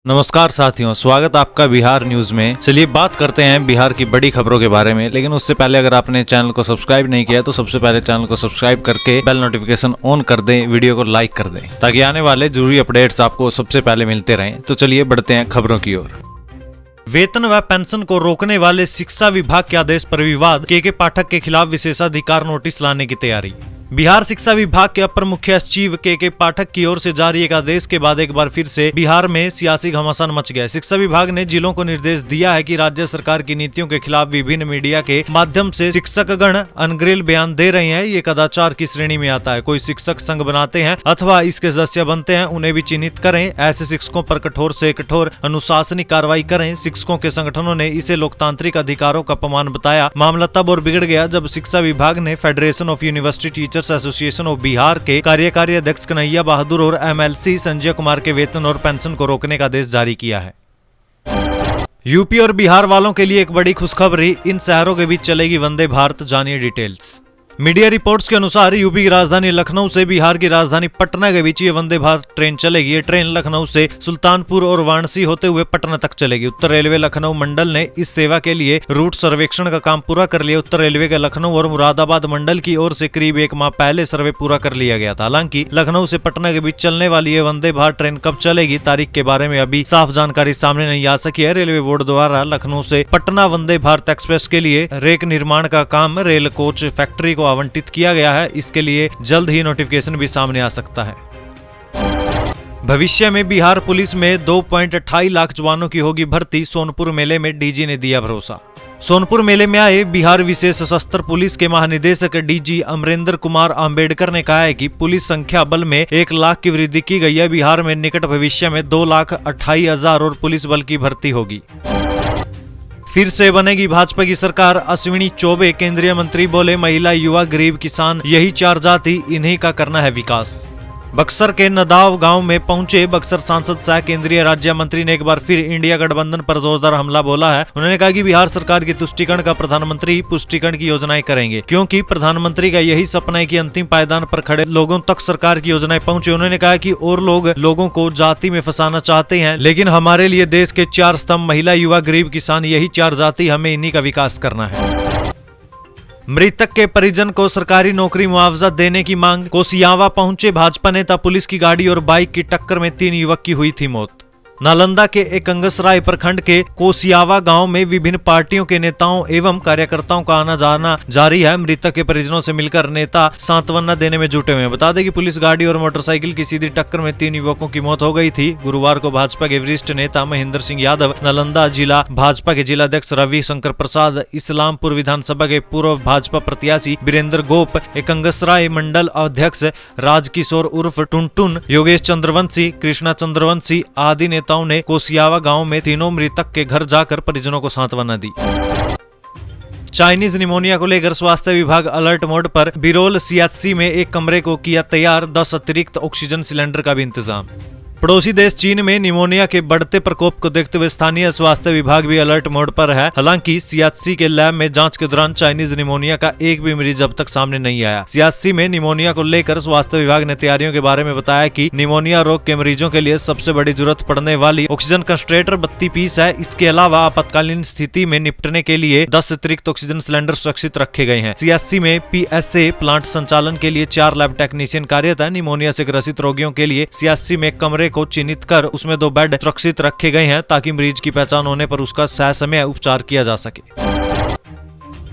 नमस्कार साथियों, स्वागत आपका बिहार न्यूज में। चलिए बात करते हैं बिहार की बड़ी खबरों के बारे में। लेकिन उससे पहले अगर आपने चैनल को सब्सक्राइब नहीं किया तो सबसे पहले चैनल को सब्सक्राइब करके बेल नोटिफिकेशन ऑन कर दें, वीडियो को लाइक कर दें ताकि आने वाले जरूरी अपडेट्स आपको सबसे पहले मिलते रहें। तो चलिए बढ़ते हैं खबरों की ओर। वेतन व पेंशन को रोकने वाले शिक्षा विभाग के आदेश पर विवाद, के पाठक के खिलाफ विशेषाधिकार नोटिस लाने की तैयारी। बिहार शिक्षा विभाग के अपर मुख्य सचिव के पाठक की ओर से जारी एक आदेश के बाद एक बार फिर से बिहार में सियासी घमासान मच गया। शिक्षा विभाग ने जिलों को निर्देश दिया है कि राज्य सरकार की नीतियों के खिलाफ विभिन्न मीडिया के माध्यम से शिक्षकगण अनग्रेल बयान दे रहे हैं। ये कदाचार की श्रेणी में आता है। कोई शिक्षक संघ बनाते हैं अथवा इसके सदस्य बनते हैं, उन्हें भी चिन्हित करें। ऐसे शिक्षकों पर कठोर से कठोर अनुशासनिक कार्रवाई करें। शिक्षकों के संगठनों ने इसे लोकतांत्रिक अधिकारों का अपमान बताया। मामला तब और बिगड़ गया जब शिक्षा विभाग ने federation of university teachers association of Bihar के कार्यकारी अध्यक्ष कन्हैया बहादुर और एमएलसी संजय कुमार के वेतन और पेंशन को रोकने का आदेश जारी किया है। यूपी और बिहार वालों के लिए एक बड़ी खुशखबरी, इन शहरों के बीच चलेगी वंदे भारत, जानिए डिटेल्स। मीडिया रिपोर्ट्स के अनुसार यूपी की राजधानी लखनऊ से बिहार की राजधानी पटना के बीच ये वंदे भारत ट्रेन चलेगी। ये ट्रेन लखनऊ से सुल्तानपुर और वाराणसी होते हुए पटना तक चलेगी। उत्तर रेलवे लखनऊ मंडल ने इस सेवा के लिए रूट सर्वेक्षण का काम पूरा कर लिया। उत्तर रेलवे के लखनऊ और मुरादाबाद मंडल की ओर से करीब एक माह पहले सर्वे पूरा कर लिया गया था। हालांकि लखनऊ से पटना के बीच चलने वाली ये वंदे भारत ट्रेन कब चलेगी, तारीख के बारे में अभी साफ जानकारी सामने नहीं आ सकी है। रेलवे बोर्ड द्वारा लखनऊ से पटना वंदे भारत एक्सप्रेस के लिए रेक निर्माण का काम रेल कोच फैक्ट्री को आवंटित किया गया है। इसके लिए जल्द ही नोटिफिकेशन भी सामने आ सकता है। भविष्य में बिहार पुलिस में 2.28 लाख जवानों की होगी भर्ती, सोनपुर मेले में डीजी ने दिया भरोसा। सोनपुर मेले में आए बिहार विशेष सशस्त्र पुलिस के महानिदेशक डीजी अमरेंद्र कुमार अंबेडकर ने कहा है कि पुलिस संख्या बल में 1 लाख की वृद्धि की गई है। बिहार में निकट भविष्य में 2,28,000 और पुलिस बल की भर्ती होगी। फिर से बनेगी भाजपा की सरकार, अश्विनी चौबे केंद्रीय मंत्री बोले, महिला, युवा, गरीब, किसान, यही 4 जाति, इन्हीं का करना है विकास। बक्सर के नदाव गांव में पहुंचे बक्सर सांसद सह केंद्रीय राज्य मंत्री ने एक बार फिर इंडिया गठबंधन पर जोरदार हमला बोला है। उन्होंने कहा कि बिहार सरकार की तुष्टिकरण का प्रधानमंत्री पुष्टिकरण की योजनाएं करेंगे, क्योंकि प्रधानमंत्री का यही सपना है कि अंतिम पायदान पर खड़े लोगों तक सरकार की योजनाएं पहुंचे। उन्होंने कहा कि और लोग लोगों को जाति में फंसाना चाहते हैं, लेकिन हमारे लिए देश के 4 स्तंभ महिला, युवा, गरीब, किसान, यही 4 जाति, हमें इन्हीं का विकास करना है। मृतक के परिजन को सरकारी नौकरी मुआवजा देने की मांग, कोसियावा पहुंचे भाजपा नेता, पुलिस की गाड़ी और बाइक की टक्कर में 3 युवक की हुई थी मौत। नालंदा के एकंगसराय प्रखंड के कोसियावा गांव में विभिन्न पार्टियों के नेताओं एवं कार्यकर्ताओं का आना जाना जारी है। मृतक के परिजनों से मिलकर नेता सांत्वना देने में जुटे हुए हैं। बता दें कि पुलिस गाड़ी और मोटरसाइकिल की सीधी टक्कर में 3 युवकों की मौत हो गई थी। गुरुवार को भाजपा के वरिष्ठ नेता महेंद्र सिंह यादव, नालंदा जिला भाजपा के जिलाध्यक्ष रवि शंकर प्रसाद, इस्लामपुर विधानसभा के पूर्व भाजपा प्रत्याशी वीरेंद्र गोप, एकंगसराय मंडल अध्यक्ष राजकिशोर उर्फ टुनटुन, योगेश चंद्रवंशी, कृष्णा चंद्रवंशी आदि नेताओं ने कोसियावा गांव में तीनों मृतक के घर जाकर परिजनों को सांत्वना दी। चाइनीज निमोनिया को लेकर स्वास्थ्य विभाग अलर्ट मोड पर, बिरोल सीएचसी में एक कमरे को किया तैयार, 10 अतिरिक्त ऑक्सीजन सिलेंडर का भी इंतजाम। पड़ोसी देश चीन में निमोनिया के बढ़ते प्रकोप को देखते हुए स्थानीय स्वास्थ्य विभाग भी अलर्ट मोड पर है। हालांकि सीएचसी के लैब में जांच के दौरान चाइनीज निमोनिया का एक भी मरीज अब तक सामने नहीं आया। सीएचसी में निमोनिया को लेकर स्वास्थ्य विभाग ने तैयारियों के बारे में बताया कि निमोनिया रोग के मरीजों के लिए सबसे बड़ी जरूरत पड़ने वाली ऑक्सीजन कंसंट्रेटर 32 पीस है। इसके अलावा आपातकालीन स्थिति में निपटने के लिए 10 अतिरिक्त ऑक्सीजन सिलेंडर सुरक्षित रखे गए हैं। सीएचसी में पीएसए प्लांट संचालन के लिए 4 लैब टेक्नीशियन कार्यरत है। निमोनिया से ग्रसित रोगियों के लिए सीएचसी में कमरे को चिन्हित कर उसमें 2 बेड सुरक्षित रखे गए हैं, ताकि मरीज की पहचान होने पर उसका ससमय उपचार किया जा सके।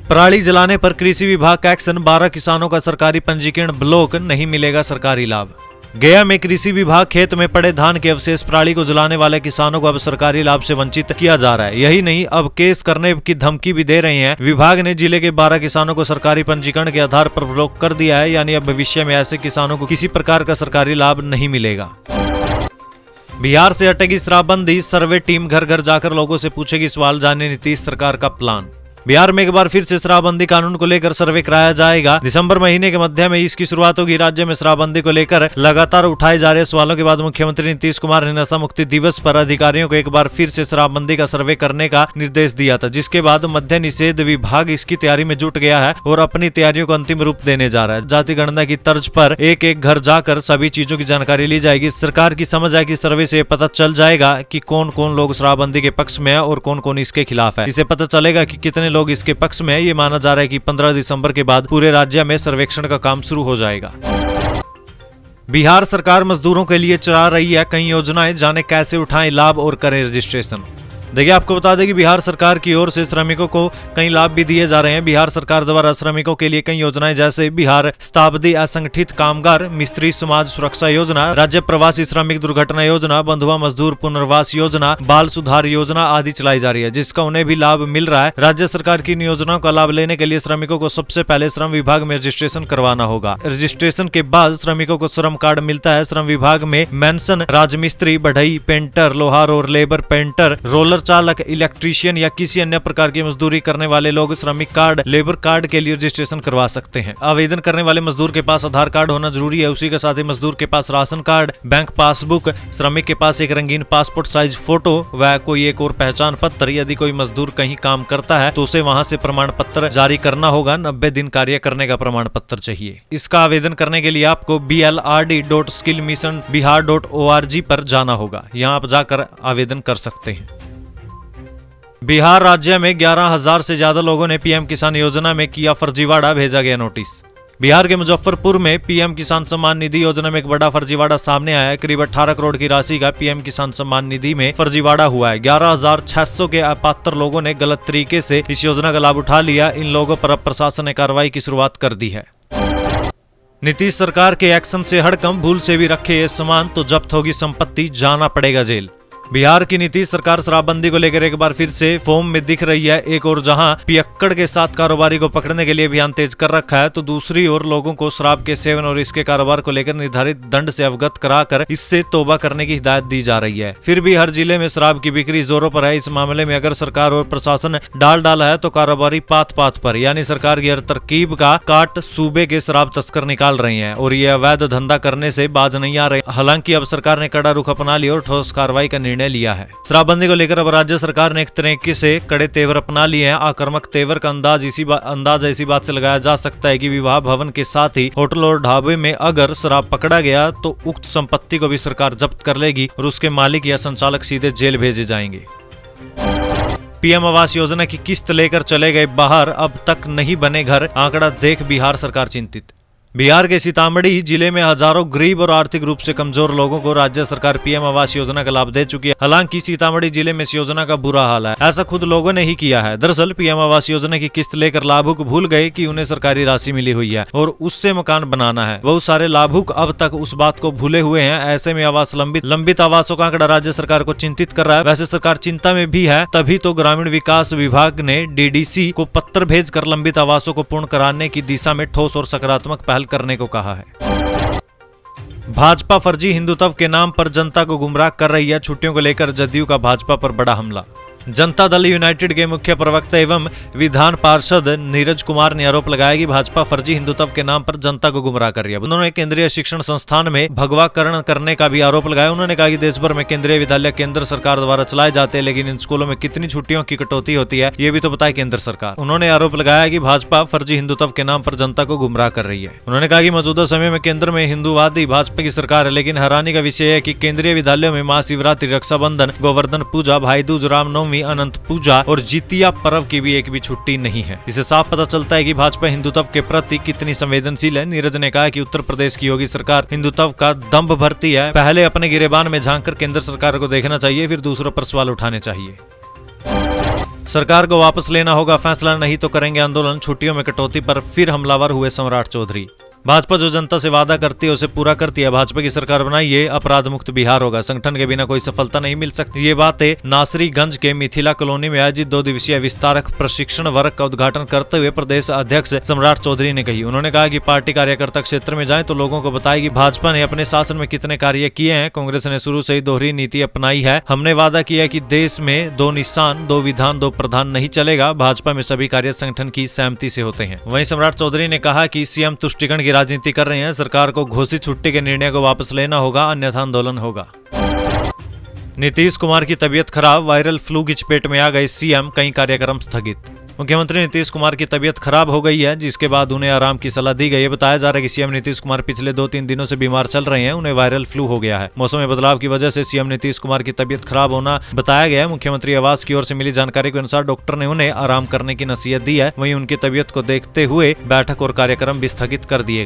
पराली जलाने पर कृषि विभाग का एक्शन, 12 किसानों का सरकारी पंजीकरण ब्लॉक, नहीं मिलेगा सरकारी लाभ। गया में कृषि विभाग खेत में पड़े धान के अवशेष पराली को जलाने वाले किसानों को अब सरकारी लाभ से वंचित किया जा रहा है। यही नहीं, अब केस करने की धमकी भी दे रहे हैं। विभाग ने जिले के 12 किसानों को सरकारी पंजीकरण के आधार पर ब्लॉक कर दिया है। यानी अब भविष्य में ऐसे किसानों को किसी प्रकार का सरकारी लाभ नहीं मिलेगा। बिहार से हटेगी शराबबंदी, सर्वे टीम घर घर जाकर लोगों से पूछेगी सवाल, जाने नीतीश सरकार का प्लान। बिहार में एक बार फिर से शराबबंदी कानून को लेकर सर्वे कराया जाएगा। दिसंबर महीने के मध्य में इसकी शुरुआत होगी। राज्य में शराबबंदी को लेकर लगातार उठाए जा रहे सवालों के बाद मुख्यमंत्री नीतीश कुमार ने नशा मुक्ति दिवस पर अधिकारियों को एक बार फिर से शराबबंदी का सर्वे करने का निर्देश दिया था, जिसके बाद मद्य निषेध विभाग इसकी तैयारी में जुट गया है और अपनी तैयारियों को अंतिम रूप देने जा रहा है। जाति गणना की तर्ज पर एक एक घर जाकर सभी चीजों की जानकारी ली जाएगी। सरकार की समझ है कि सर्वे से पता चल जाएगा कि कौन कौन लोग शराबबंदी के पक्ष में है और कौन कौन इसके खिलाफ है। इससे पता चलेगा कि कितने लोग इसके पक्ष में। ये माना जा रहा है कि 15 दिसंबर के बाद पूरे राज्य में सर्वेक्षण का काम शुरू हो जाएगा। बिहार सरकार मजदूरों के लिए चला रही है कई योजनाएं, जाने कैसे उठाएं लाभ और करें रजिस्ट्रेशन। देखिए, आपको बता दें कि बिहार सरकार की ओर से श्रमिकों को कई लाभ भी दिए जा रहे हैं। बिहार सरकार द्वारा श्रमिकों के लिए कई योजनाएं जैसे बिहार शताब्दी असंगठित कामगार मिस्त्री समाज सुरक्षा योजना, राज्य प्रवासी श्रमिक दुर्घटना योजना, बंधुआ मजदूर पुनर्वास योजना, बाल सुधार योजना आदि चलाई जा रही है, जिसका उन्हें भी लाभ मिल रहा है। राज्य सरकार की इन योजनाओं का लाभ लेने के लिए श्रमिकों को सबसे पहले श्रम विभाग में रजिस्ट्रेशन करवाना होगा। रजिस्ट्रेशन के बाद श्रमिकों को श्रम कार्ड मिलता है। श्रम विभाग में मेंशन राजमिस्त्री, बढ़ई, पेंटर, लोहार और लेबर पेंटर, रोलर चालक, इलेक्ट्रीशियन या किसी अन्य प्रकार की मजदूरी करने वाले लोग श्रमिक कार्ड, लेबर कार्ड के लिए रजिस्ट्रेशन करवा सकते हैं। आवेदन करने वाले मजदूर के पास आधार कार्ड होना जरूरी है। उसी के साथ ही मजदूर के पास राशन कार्ड, बैंक पासबुक, श्रमिक के पास एक रंगीन पासपोर्ट साइज फोटो व कोई एक और पहचान पत्र। यदि कोई मजदूर कहीं काम करता है तो उसे वहां से प्रमाण पत्र जारी करना होगा। 90 दिन कार्य करने का प्रमाण पत्र चाहिए। इसका आवेदन करने के लिए आपको blrd.skillmissionbihar.org पर जाना होगा। यहाँ आप जाकर आवेदन कर सकते हैं। बिहार राज्य में 11,000 से ज्यादा लोगों ने पीएम किसान योजना में किया फर्जीवाड़ा, भेजा गया नोटिस। बिहार के मुजफ्फरपुर में पीएम किसान सम्मान निधि योजना में एक बड़ा फर्जीवाड़ा सामने आया है। करीब 18 करोड़ की राशि का पीएम किसान सम्मान निधि में फर्जीवाड़ा हुआ है। 11,600 के अपात्र लोगों ने गलत तरीके से इस योजना का लाभ उठा लिया। इन लोगों पर अब प्रशासन ने कार्रवाई की शुरुआत कर दी है। नीतीश सरकार के एक्शन से हड़कंप, भूल से भी रखे ये सामान तो जब्त होगी संपत्ति, जाना पड़ेगा जेल। बिहार की नीतीश सरकार शराबबंदी को लेकर एक बार फिर से फॉर्म में दिख रही है। एक और जहां पियक्कड़ के साथ कारोबारी को पकड़ने के लिए अभियान तेज कर रखा है, तो दूसरी ओर लोगों को शराब के सेवन और इसके कारोबार को लेकर निर्धारित दंड से अवगत कराकर इससे तौबा करने की हिदायत दी जा रही है। फिर भी हर जिले में शराब की बिक्री जोरों पर है। इस मामले में अगर सरकार और प्रशासन डाल डाला है तो कारोबारी पात पात पर, यानी सरकार की हर तरकीब का काट सूबे के शराब तस्कर निकाल रहे हैं और ये अवैध धंधा करने से बाज नहीं आ रहे। हालांकि अब सरकार ने कड़ा रुख अपना लिया और ठोस कार्रवाई का निर्णय लिया है। शराबबंदी को लेकर अब राज्य सरकार ने एक तरीके से कड़े तेवर अपना लिए हैं। आक्रामक तेवर का अंदाज इसी बात से लगाया जा सकता है कि विवाह भवन के साथ ही होटल और ढाबे में अगर शराब पकड़ा गया तो उक्त संपत्ति को भी सरकार जब्त कर लेगी और उसके मालिक या संचालक सीधे जेल भेजे जाएंगे। पीएम आवास योजना की किस्त लेकर चले गए बाहर, अब तक नहीं बने घर, आंकड़ा देख बिहार सरकार चिंतित। बिहार के सीतामढ़ी जिले में हजारों गरीब और आर्थिक रूप से कमजोर लोगों को राज्य सरकार पीएम आवास योजना का लाभ दे चुकी है। हालांकि सीतामढ़ी जिले में इस योजना का बुरा हाल है। ऐसा खुद लोगों ने ही किया है। दरअसल पीएम आवास योजना की किस्त लेकर लाभुक भूल गए कि उन्हें सरकारी राशि मिली हुई है और उससे मकान बनाना है। बहुत सारे लाभुक अब तक उस बात को भूले हुए हैं। ऐसे में आवास लंबित आवासों का आंकड़ा राज्य सरकार को चिंतित कर रहा है। वैसे सरकार चिंता में भी है, तभी तो ग्रामीण विकास विभाग ने डीडीसी को पत्र भेजकर लंबित आवासों को पूर्ण कराने की दिशा में ठोस और सकारात्मक पहल करने को कहा है। भाजपा फर्जी हिंदुत्व के नाम पर जनता को गुमराह कर रही है। छुट्टियों को लेकर जदयू का भाजपा पर बड़ा हमला। जनता दल यूनाइटेड के मुख्य प्रवक्ता एवं विधान पार्षद नीरज कुमार ने आरोप लगाया कि भाजपा फर्जी हिंदुत्व के नाम पर जनता को गुमराह कर रही है। उन्होंने केंद्रीय शिक्षण संस्थान में भगवाकरण करने का भी आरोप लगाया। उन्होंने कहा कि देश भर में केंद्रीय विद्यालय केंद्र सरकार द्वारा चलाए जाते हैं, लेकिन इन स्कूलों में कितनी छुट्टियों की कटौती होती है ये भी तो बताए केंद्र सरकार। उन्होंने आरोप लगाया कि भाजपा फर्जी हिंदुत्व के नाम पर जनता को गुमराह कर रही है। उन्होंने कहा कि मौजूदा समय में केंद्र में हिंदूवादी भाजपा की सरकार है, लेकिन हैरानी का विषय है कि केंद्रीय विद्यालयों में महाशिवरात्रि, रक्षाबंधन, गोवर्धन पूजा, भाई दूज, रामनवमी, अनंत पूजा और जितिया पर्व की भी एक भी छुट्टी नहीं है। इससे साफ पता चलता है कि भाजपा हिंदुत्व के प्रति कितनी संवेदनशील है। नीरज ने कहा कि उत्तर प्रदेश की योगी सरकार हिंदुत्व का दंभ भरती है। पहले अपने गिरेबान में झांककर केंद्र सरकार को देखना चाहिए, फिर दूसरों पर सवाल उठाने चाहिए। सरकार को वापस लेना होगा फैसला, नहीं तो करेंगे आंदोलन। छुट्टियों में कटौती पर फिर हमलावर हुए सम्राट चौधरी। भाजपा जो जनता से वादा करती है उसे पूरा करती है। भाजपा की सरकार बनाइए, अपराध मुक्त बिहार होगा। संगठन के बिना कोई सफलता नहीं मिल सकती। ये बातें नासरीगंज के मिथिला कॉलोनी में आयोजित 2 दिवसीय विस्तारक प्रशिक्षण वर्ग का उद्घाटन करते हुए प्रदेश अध्यक्ष सम्राट चौधरी ने कही। उन्होंने कहा कि पार्टी कार्यकर्ता क्षेत्र में जाए तो लोगों को बताए कि भाजपा ने अपने शासन में कितने कार्य किए हैं। कांग्रेस ने शुरू से ही दोहरी नीति अपनाई है। हमने वादा किया कि देश में 2 निशान, 2 विधान, 2 प्रधान नहीं चलेगा। भाजपा में सभी कार्य संगठन की सहमति से होते हैं। वहीं सम्राट चौधरी ने कहा कि सीएम तुष्टिकरण की राजनीति कर रहे हैं। सरकार को घोषित छुट्टी के निर्णय को वापस लेना होगा, अन्यथा आंदोलन होगा। नीतीश कुमार की तबीयत खराब, वायरल फ्लू की चपेट में आ गए सीएम, कई कार्यक्रम स्थगित। मुख्यमंत्री नीतीश कुमार की तबीयत खराब हो गई है, जिसके बाद उन्हें आराम की सलाह दी गई है। बताया जा रहा है कि सीएम नीतीश कुमार पिछले 2-3 दिनों से बीमार चल रहे हैं। उन्हें वायरल फ्लू हो गया है। मौसम में बदलाव की वजह से सीएम नीतीश कुमार की तबीयत खराब होना बताया गया है। मुख्यमंत्री आवास की ओर से मिली जानकारी के अनुसार डॉक्टर ने उन्हें आराम करने की नसीहत दी है। वहीं उनकी तबीयत को देखते हुए बैठक और कार्यक्रम भी स्थगित कर दिए गए।